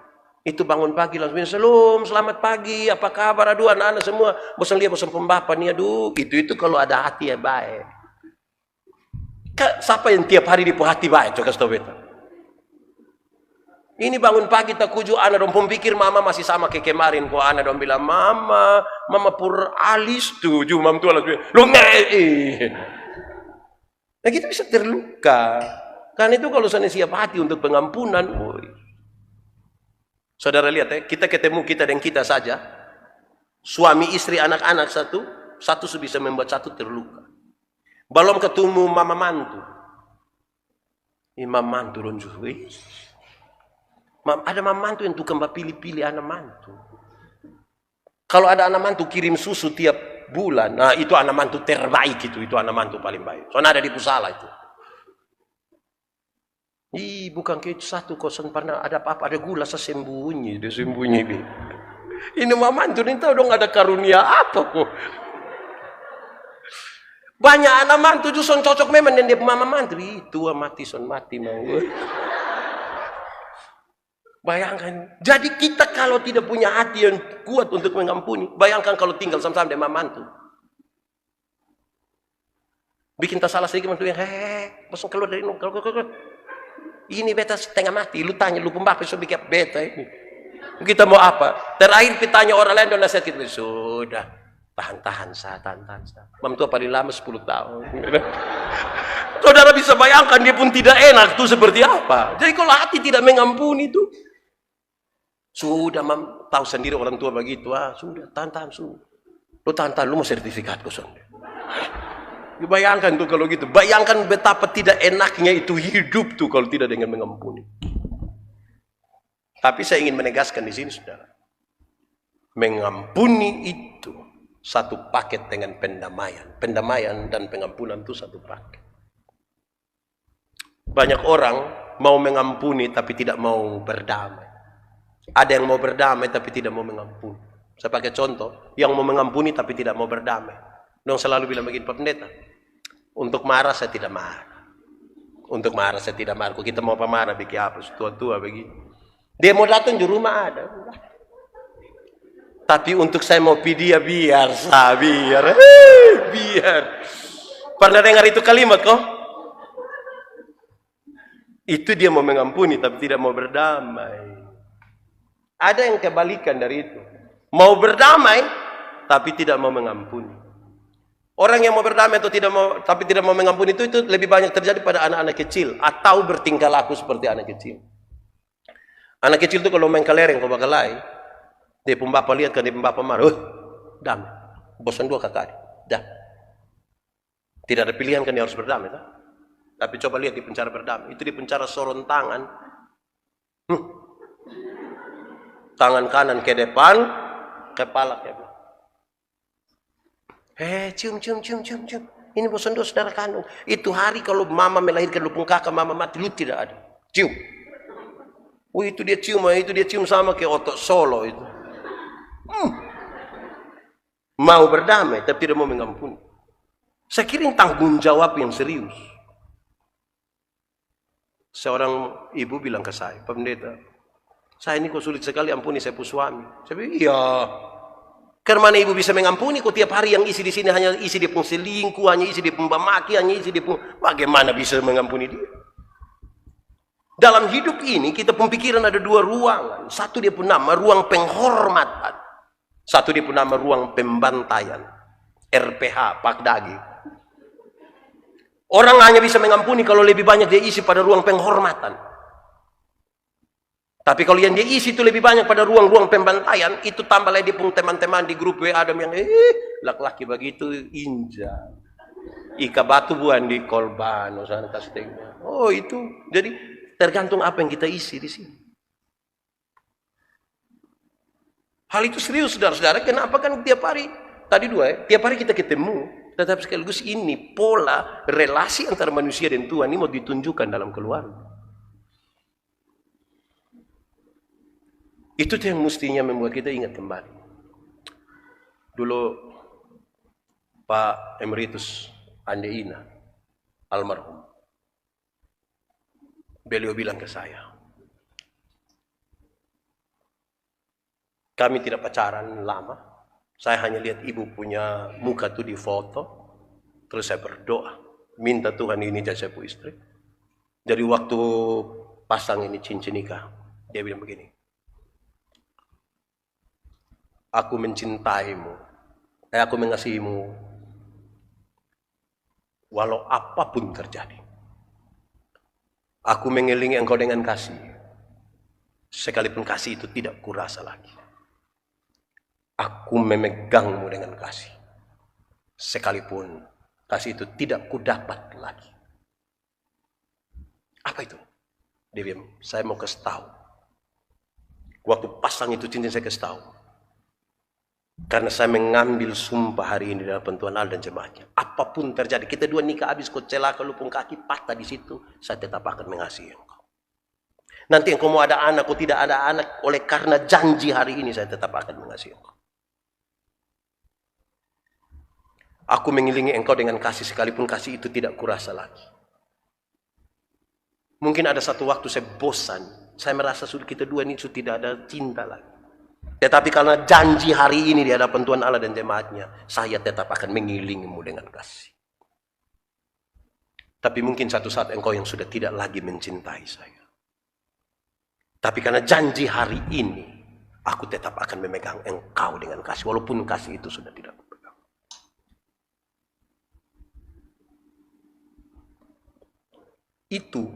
itu bangun pagi langsung salam, selamat pagi, apa kabar, aduh anak-anak semua, bosan lihat bosan pembapa nih, aduh itu kalau ada hati yang baik. Siapa yang tiap hari di hati baik, coba kasih tahu beta. Ini bangun pagi tak kuju anak dong pikir mama masih sama kayak kemarin kok anak dong bilang mama pur alis tuju mam tua langsung lo nah kita bisa terluka karena itu kalau saya siap hati untuk pengampunan woy. Saudara lihat kita ketemu kita dan kita saja suami istri anak-anak satu bisa membuat satu terluka belum ketemu mama mantu imam mantu dong juga ada mantu yang tukang pilih-pilih anak mantu. Kalau ada anak mantu kirim susu tiap bulan, nah itu anak mantu terbaik itu anak mantu paling baik. Soalnya ada di Pusala itu. Bukan kayak satu kosan pernah ada apa-apa, ada gula dia sembunyi. Ini mama mantu ini tahu dong ada karunia apa kok. Banyak anak mantu justru cocok memang dengan dia mama mantu. Itu mati mau. Bayangkan, jadi kita kalau tidak punya hati yang kuat untuk mengampuni, bayangkan kalau tinggal sama-sama dengan mantu. Bikin tak salah sedikit mantu yang langsung keluar dari keluar. Ini beta setengah mati, lu tanya, lu pembapa, so bikin beta ini. Kita mau apa? Terakhir ditanya orang lain dan nasihat kita, sudah, tahan saya. Mantu paling lama 10 tahun. Saudara bisa bayangkan dia pun tidak enak tuh seperti apa. Jadi kalau hati tidak mengampuni itu, sudah tahu sendiri orang tua begitu, sudah tahan sudah. Lu tahan, lu mau sertifikat kosong. Bayangkan tuh kalau gitu, bayangkan betapa tidak enaknya itu hidup tuh kalau tidak dengan mengampuni. Tapi saya ingin menegaskan di sini saudara, mengampuni itu satu paket dengan pendamaian dan pengampunan itu satu paket. Banyak orang mau mengampuni tapi tidak mau berdamai. Ada yang mau berdamai tapi tidak mau mengampuni. Saya pakai contoh, yang mau mengampuni tapi tidak mau berdamai. Dong selalu bilang begini, Pak Pendeta, untuk marah saya tidak marah. Untuk marah saya tidak marah. Kok kita mau pemarah bikin apa? Tua-tua begini. Dia mau datang di rumah ada. Tapi untuk saya mau pergi dia biar. Pernah dengar itu kalimat kok? Itu dia mau mengampuni tapi tidak mau berdamai. Ada yang kebalikan dari itu. Mau berdamai tapi tidak mau mengampuni. Orang yang mau berdamai atau tidak mau mengampuni itu lebih banyak terjadi pada anak-anak kecil atau bertingkah laku seperti anak kecil. Anak kecil itu kalau main kelereng kau bakalai, dia pun bapak lihat kan dia pun bapak marah, damai, bosan dua kakak, dah. Tidak ada pilihan kan dia harus berdamai, tak? Tapi coba lihat di penjara berdamai, itu di penjara sorong tangan, tangan kanan ke depan, kepala ke belakang. Cium. Ini bosan dua saudara kandung. Itu hari kalau mama melahirkan lu pun kakak mama mati, lu tidak ada. Cium. Oh itu dia cium sama kayak otot solo itu. Mau berdamai tapi tidak mau mengampuni. Saya kira tanggung jawab yang serius. Seorang ibu bilang ke saya, Pak Pendeta, saya ini kok sulit sekali ampuni saya pun suami. Saya bilang, iya. Karena ibu bisa mengampuni kok tiap hari yang isi di sini hanya isi dia pun selingkuh, hanya isi dia pun maki, hanya isi dia pun bagaimana bisa mengampuni dia? Dalam hidup ini kita pemikiran ada dua ruangan. Satu dia pun nama ruang penghormatan. Satu dia pun nama ruang pembantaian. RPH, Pak Dagi. Orang hanya bisa mengampuni kalau lebih banyak dia isi pada ruang penghormatan. Tapi kalau yang dia isi itu lebih banyak pada ruang-ruang pembantaian, itu tambah lagi dia pun teman-teman di grup WA Adam yang laki-laki begitu injak. Ika batu buan di kolban, sana kasih. Oh itu, jadi tergantung apa yang kita isi di sini. Hal itu serius, saudara-saudara. Kenapa kan tiap hari, tiap hari kita ketemu, tetapi sekaligus ini pola relasi antara manusia dan Tuhan ini mau ditunjukkan dalam keluarga. Itu yang mestinya membuat kita ingat kembali. Dulu Pak Emeritus Ande Ina, almarhum, beliau bilang ke saya, kami tidak pacaran lama, saya hanya lihat ibu punya muka tuh di foto, terus saya berdoa, minta Tuhan ini jadi saya punya istri. Jadi waktu pasang ini cincin nikah, dia bilang begini, aku mencintaimu, aku mengasihimu, walau apapun terjadi. Aku mengiringi engkau dengan kasih, sekalipun kasih itu tidak kurasa lagi. Aku memegangmu dengan kasih, sekalipun kasih itu tidak kudapat lagi. Apa itu? Dia bilang, saya mau kasih tahu. Waktu pasang itu cincin saya kasih tahu. Karena saya mengambil sumpah hari ini dalam bantuan Allah dan jemaatnya. Apapun terjadi, kita dua nikah habis, kau celaka, lupung kaki, patah di situ, saya tetap akan mengasihi engkau. Nanti engkau mau ada anak, kau tidak ada anak, oleh karena janji hari ini, saya tetap akan mengasihi engkau. Aku mengiringi engkau dengan kasih, sekalipun kasih itu tidak kurasa lagi. Mungkin ada satu waktu saya bosan, saya merasa sudah kita dua ini sudah tidak ada cinta lagi. Tetapi karena janji hari ini di hadapan Tuhan Allah dan jemaatnya, saya tetap akan mengiringimu dengan kasih. Tapi mungkin satu saat engkau yang sudah tidak lagi mencintai saya. Tapi karena janji hari ini, aku tetap akan memegang engkau dengan kasih, walaupun kasih itu sudah tidak kupegang. Itu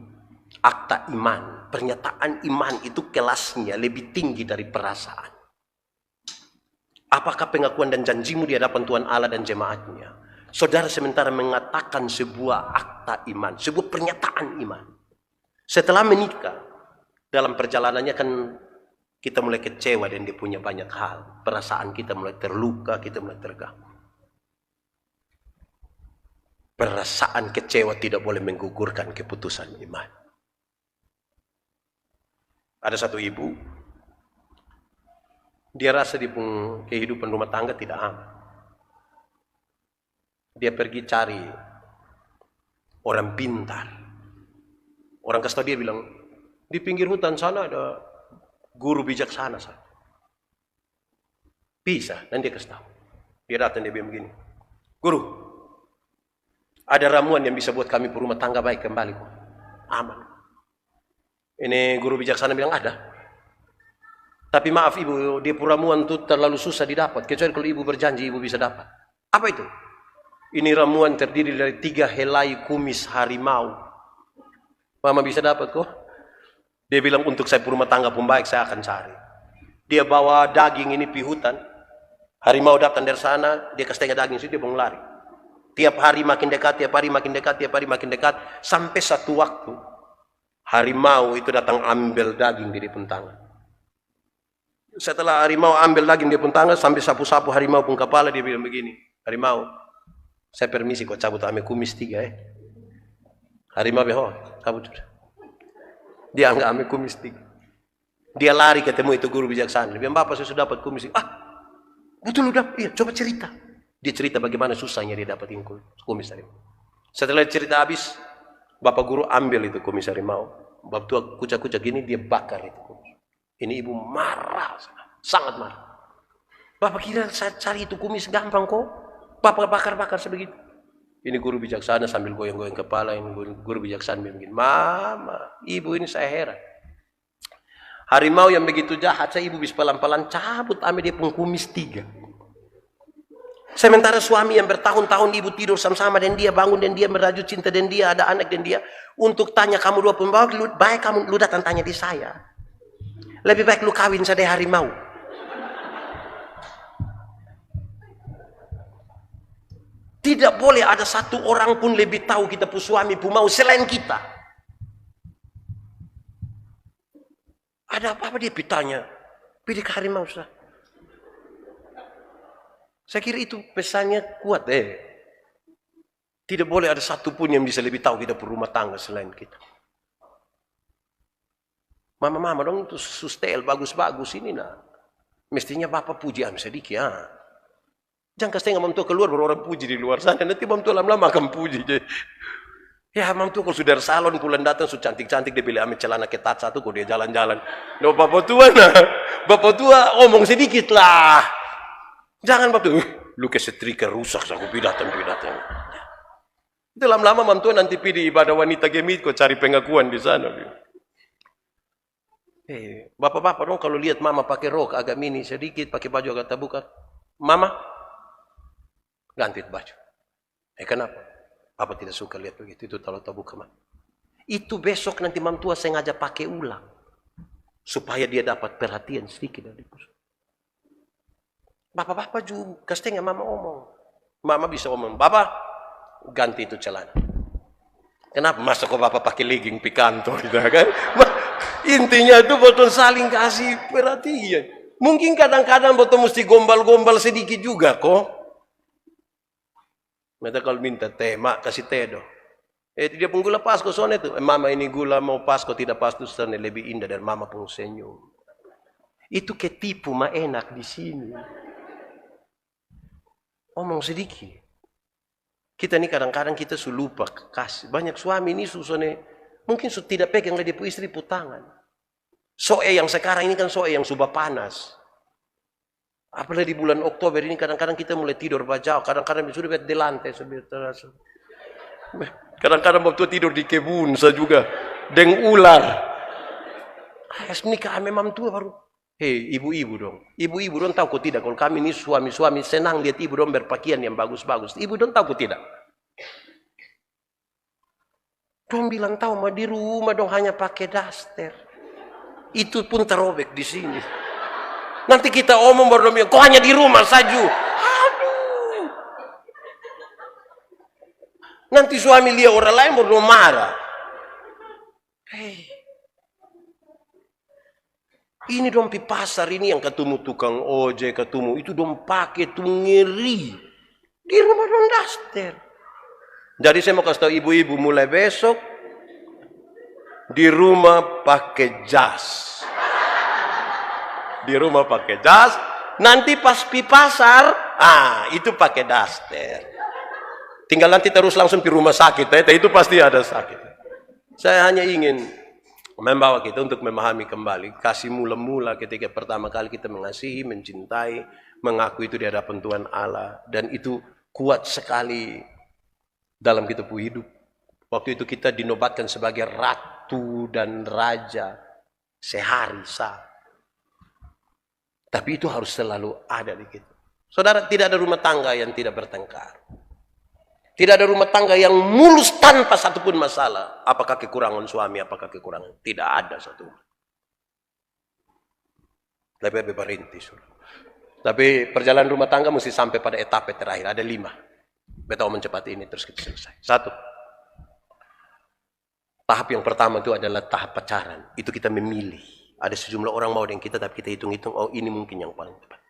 akta iman, pernyataan iman itu kelasnya lebih tinggi dari perasaan. Apakah pengakuan dan janjimu di hadapan Tuhan Allah dan jemaatnya? Saudara sementara mengatakan sebuah akta iman, sebuah pernyataan iman. Setelah menikah, dalam perjalanannya kan kita mulai kecewa dan dia punya banyak hal. Perasaan kita mulai terluka, kita mulai terganggu. Perasaan kecewa tidak boleh menggugurkan keputusan iman. Ada satu ibu, dia rasa di kehidupan rumah tangga tidak aman. Dia pergi cari orang pintar. Orang kasih tahu dia bilang, di pinggir hutan sana ada Guru bijaksana saja. Bisa, dan dia kasih tahu. Dia datang, dia bilang begini, guru, ada ramuan yang bisa buat kami berumah tangga baik kembali kok. Aman. Ini guru bijaksana bilang ada. Tapi maaf ibu, dia ramuan itu terlalu susah didapat. Kecuali kalau ibu berjanji, ibu bisa dapat. Apa itu? Ini ramuan terdiri dari 3 helai kumis harimau. Mama bisa dapat kok. Dia bilang untuk saya berumah tangga pun baik, saya akan cari. Dia bawa daging ini pi hutan. Harimau datang dari sana, dia kasih daging situ, dia bangun lari. Tiap hari makin dekat, tiap hari makin dekat, tiap hari makin dekat. Sampai satu waktu, harimau itu datang ambil daging di depan tangan. Setelah harimau ambil daging di depan tangan, sampai sapu-sapu harimau pun kepala, dia bilang begini, harimau, saya permisi kok cabut ame kumis 3 Harimau bilang, oh cabut. Dia anggap ame kumis 3. Dia lari ketemu itu guru bijaksana. Dia bilang, bapak saya sudah dapat kumis 3. Ah, betul udah, iya coba cerita. Dia cerita bagaimana susahnya dia dapatin kumis harimau. Setelah cerita habis, bapak guru ambil itu kumis harimau. Bapak tua kucak-kucak gini, dia bakar itu kumis. Ini ibu marah, sangat marah. Bapak kira saya cari itu kumis gampang kok? Bapak bakar-bakar sebegitu. Ini guru bijaksana sambil goyang-goyang kepala. Ini guru bijaksana begini, mama, ibu ini saya heran. Harimau yang begitu jahat, saya ibu bisa pelan-pelan cabut ambil dia pun kumis 3. Sementara suami yang bertahun-tahun ibu tidur sama-sama dan dia bangun dan dia merajut cinta dan dia ada anak dan dia untuk tanya kamu 2 pembawa, baik kamu lu datang tanya di saya. Lebih baik lu kawin saja harimau. Tidak boleh ada satu orang pun lebih tahu kita pu suami pu mau selain kita. Ada apa-apa dia pitanya, pilih ke harimau sudah. Saya kira itu pesannya kuat Tidak boleh ada satu pun yang bisa lebih tahu kita pu rumah tangga selain kita. Mama-mama dong itu sustel bagus-bagus ini nah. Mestinya bapak puji sedikit ya. Jangan kasih mam tua keluar baru orang puji di luar sana. Nanti mam tua lama-lama akan puji. Ya mam tua kalau sudah salon pulang datang sudah cantik-cantik dia pilih ambil celana ketat satu kok dia jalan-jalan. No bapak tua nah. Bapak tua omong sedikit lah. Jangan bapak tua. Lu kesetrika rusak aku pidatang. Itu lama-lama mam tua nanti pilih ibadah wanita gemit kok cari pengakuan di sana. Bapak-bapak dong kalau lihat mama pakai rok agak mini sedikit, pakai baju agak terbuka. Mama ganti baju. Kenapa? Apa tidak suka lihat begitu? Itu kalau terbuka mah. Itu besok nanti mam tua saya ngajak pakai ulang. Supaya dia dapat perhatian sedikit dari bos. Bapak-bapak juga kasih mama omong. Mama bisa omong, bapak ganti itu celana. Kenapa? Masa kok bapak pakai legging pi kantor gitu kan? Intinya itu betul saling kasih perhatian. Mungkin kadang-kadang betul mesti gombal-gombal sedikit juga kok. Mereka kalau minta teh, mak kasih teh dong. Dia pun gula pasko soalnya itu. Mama ini gula mau pasko tidak pasko soalnya lebih indah dan mama pun senyum. Itu ketipu mah enak di sini. Omong sedikit. Kita ini kadang-kadang kita lupa kasih. Banyak suami ini susahnya mungkin tidak pegang lagi pu istri pu tangan. Soe yang sekarang ini kan soe yang sudah panas. Apalagi di bulan Oktober ini kadang-kadang kita mulai tidur bajau. Kadang-kadang sudah di lantai. Kadang-kadang waktu tidur di kebun saya juga. Deng ular. Ayas nikah memang tua baru. Hei ibu-ibu dong. Ibu-ibu dong tahu kok tidak. Kalau kami ini suami-suami senang lihat ibu dong berpakaian yang bagus-bagus. Ibu dong tahu kok tidak. Dong bilang tahu mah di rumah dong hanya pakai daster. Itu pun terobek di sini. Nanti kita omong baru dong kok hanya di rumah saja. Aduh. Nanti suami lihat orang lain baru dong marah. Hei. Ini dong di pasar ini yang ketemu tukang ojek ketemu itu dong pakai tuh ngeri. Di rumah dong daster. Jadi saya mau kasih tahu ibu-ibu mulai besok di rumah pakai jas. Di rumah pakai jas, nanti pas pi pasar, itu pakai daster. Tinggal nanti terus langsung di rumah sakit, itu pasti ada sakit. Saya hanya ingin membawa kita untuk memahami kembali kasih mula-mula ketika pertama kali kita mengasihi, mencintai, mengaku itu di hadapan Tuhan Allah, dan itu kuat sekali dalam kita hidup. Waktu itu kita dinobatkan sebagai ratu dan raja sehari sah. Tapi itu harus selalu ada di kita. Saudara, tidak ada rumah tangga yang tidak bertengkar. Tidak ada rumah tangga yang mulus tanpa satupun masalah. Apakah kekurangan suami, apakah kekurangan. Tidak ada satu. Lebih berhenti. Tapi perjalanan rumah tangga mesti sampai pada etapa terakhir. Ada 5. Betul mencepat ini terus kita selesai. 1. Tahap yang pertama itu adalah tahap pacaran. Itu kita memilih. Ada sejumlah orang mau dengan kita, tapi kita hitung-hitung, oh ini mungkin yang paling tepat.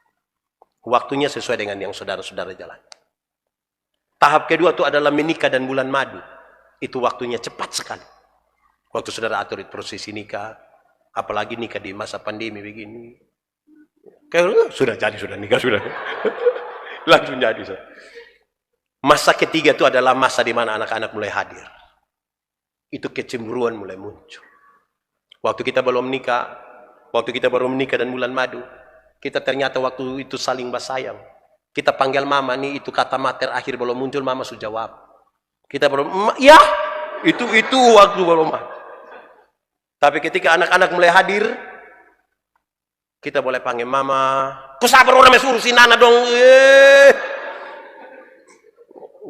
Waktunya sesuai dengan yang saudara-saudara jalan. Tahap kedua itu adalah menikah dan bulan madu. Itu waktunya cepat sekali. Waktu saudara atur prosesi nikah, apalagi nikah di masa pandemi begini. Kayak sudah jadi, sudah nikah, sudah. Langsung jadi. Saudara. Masa ketiga itu adalah masa di mana anak-anak mulai hadir. Itu kecemburuan mulai muncul. Waktu kita baru menikah dan bulan madu, kita ternyata waktu itu saling bersayang. Kita panggil mama nih, itu kata mater akhir belum muncul, mama sudah jawab. Kita belum, ya, itu waktu belum. Tapi ketika anak-anak mulai hadir, kita boleh panggil mama. Kau sabar orang suruh si Nana dong.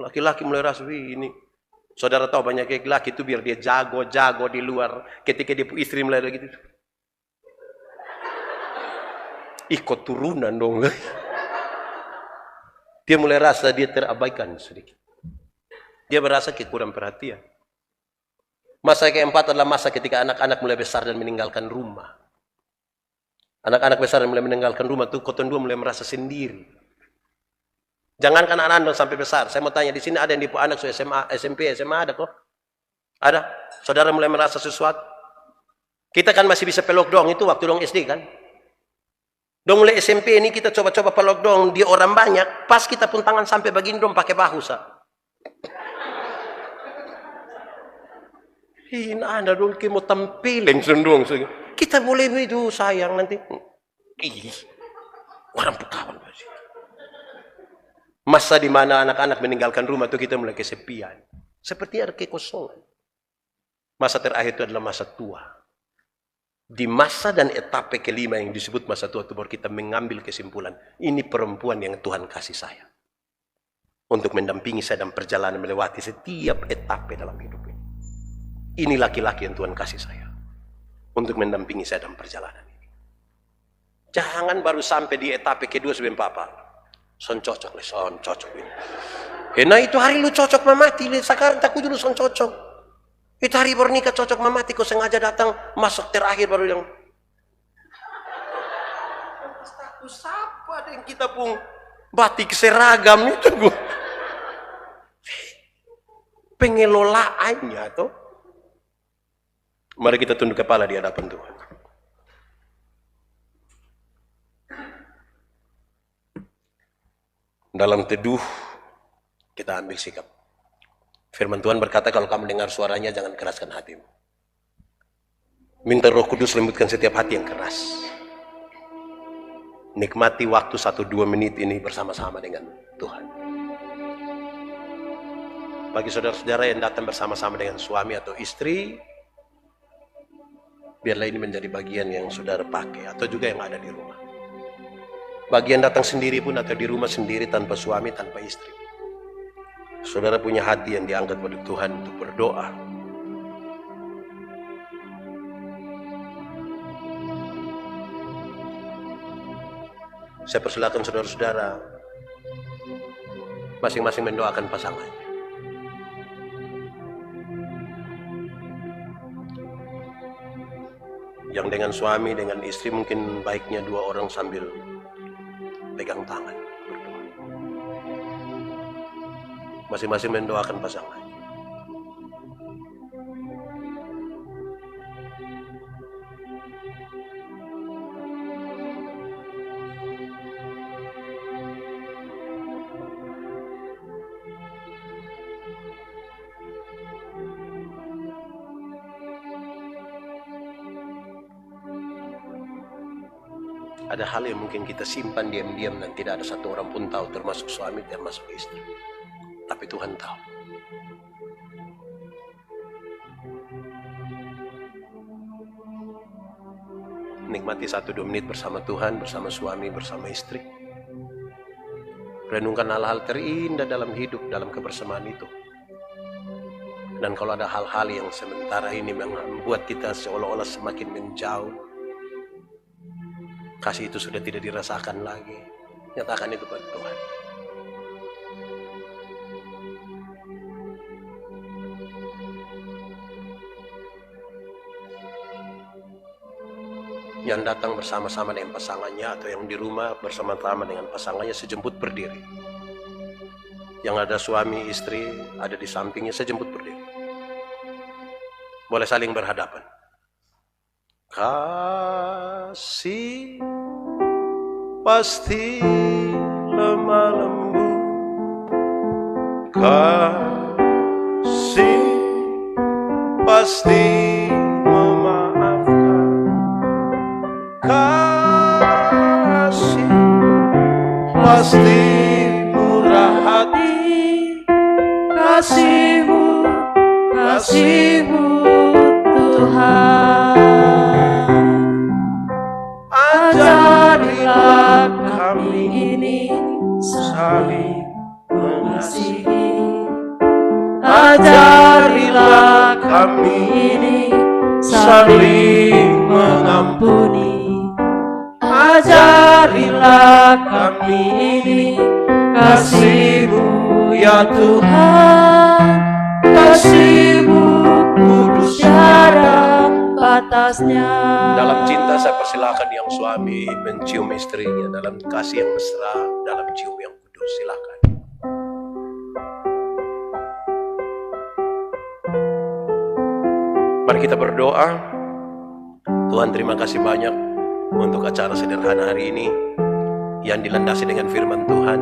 Laki-laki mulai rasa ini. Saudara tahu banyak laki-laki itu biar dia jago di luar. Ketika dia istri mulai gitu. Ikut turunan dong. Dia mulai rasa dia terabaikan sedikit. Dia merasa kurang perhatian. Masa keempat adalah masa ketika anak-anak mulai besar dan meninggalkan rumah. Anak-anak besar dan mulai meninggalkan rumah itu kotong dua mulai merasa sendiri. Jangankan anak-anak sampai besar. Saya mau tanya di sini ada yang anak SMA, SMP, SMA ada kok? Ada. Saudara mulai merasa sesuatu. Kita kan masih bisa pelok dong itu waktu dong SD kan? Dong mulai SMP ini kita coba-coba pelok dong di orang banyak. Pas kita pun tangan sampai begini dong pakai bahu sa. Ini anda dong mau tampilin sendong. Kita boleh itu sayang nanti. Ih, orang pekawan masih. Masa di mana anak-anak meninggalkan rumah itu kita mulai kesepian. Seperti ada kekosongan. Masa terakhir itu adalah masa tua. Di masa dan etapa kelima yang disebut masa tua itu baru kita mengambil kesimpulan. Ini perempuan yang Tuhan kasih saya. Untuk mendampingi saya dalam perjalanan melewati setiap etapa dalam hidup ini. Ini laki-laki yang Tuhan kasih saya. Untuk mendampingi saya dalam perjalanan ini. Jangan baru sampai di etapa kedua sebelum papa. Son cocok ini. Karena itu hari lu cocok mamati. Sekarang takut dulu son cocok. Itu hari baru nikah cocok mamati. Kau sengaja datang masuk terakhir baru yang. Status apa yang kita pun batik seragam itu. Pengelolaannya tuh. Mari kita tunduk kepala di hadapan Tuhan. Dalam teduh kita ambil sikap. Firman Tuhan berkata kalau kamu dengar suaranya jangan keraskan hatimu. Minta Roh Kudus lembutkan setiap hati yang keras. Nikmati waktu 1-2 menit ini bersama-sama dengan Tuhan. Bagi saudara-saudara yang datang bersama-sama dengan suami atau istri, biarlah ini menjadi bagian yang saudara pakai atau juga yang ada di rumah. Bagian datang sendiri pun atau di rumah sendiri tanpa suami, tanpa istri. Saudara punya hati yang diangkat pada Tuhan untuk berdoa. Saya persilakan saudara-saudara masing-masing mendoakan pasangannya. Yang dengan suami, dengan istri mungkin baiknya 2 orang sambil pegang tangan. Masing-masing mendoakan pasangan. Ada hal yang mungkin kita simpan diam-diam dan tidak ada satu orang pun tahu, termasuk suami, termasuk istri. Tapi Tuhan tahu. Nikmati 1-2 menit bersama Tuhan, bersama suami, bersama istri. Renungkan hal-hal terindah dalam hidup, dalam kebersamaan itu. Dan kalau ada hal-hal yang sementara ini membuat kita seolah-olah semakin menjauh, kasih itu sudah tidak dirasakan lagi, nyatakan itu pada Tuhan. Yang datang bersama-sama dengan pasangannya atau yang di rumah bersama-sama dengan pasangannya sejemput berdiri. Yang ada suami istri ada di sampingnya sejemput berdiri. Boleh saling berhadapan. Kasih pasti lemah lembut, kasih pasti memaafkan, kasih pasti murah hati, kasih-Mu Tuhan. Ajarilah kami ini saling mengasihi. Ajarilah kami ini saling mengampuni. Ajarilah kami ini kasih-Mu ya Tuhan. Kasih-Mu kudus tiada batasnya. Dalam cinta saya persilakan yang suami mencium istrinya, dalam kasih yang mesra, dalam cium yang kudus, silakan. Mari kita berdoa. Tuhan, terima kasih banyak untuk acara sederhana hari ini yang dilandasi dengan firman Tuhan.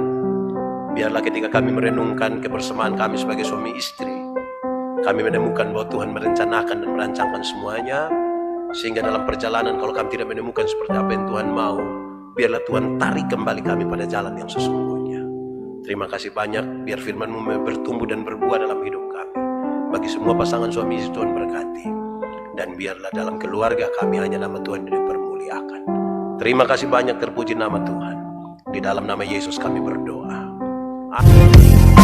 Biarlah ketika kami merenungkan kebersamaan kami sebagai suami istri, kami menemukan bahwa Tuhan merencanakan dan merancangkan semuanya, sehingga dalam perjalanan kalau kami tidak menemukan seperti apa yang Tuhan mau, biarlah Tuhan tarik kembali kami pada jalan yang sesungguhnya. Terima kasih banyak, biar firman-Mu bertumbuh dan berbuah dalam hidup kami. Bagi semua pasangan suami istri Tuhan berkati, dan biarlah dalam keluarga kami hanya nama Tuhan yang dipermuliakan. Terima kasih banyak, terpuji nama Tuhan. Di dalam nama Yesus kami berdoa. Amin.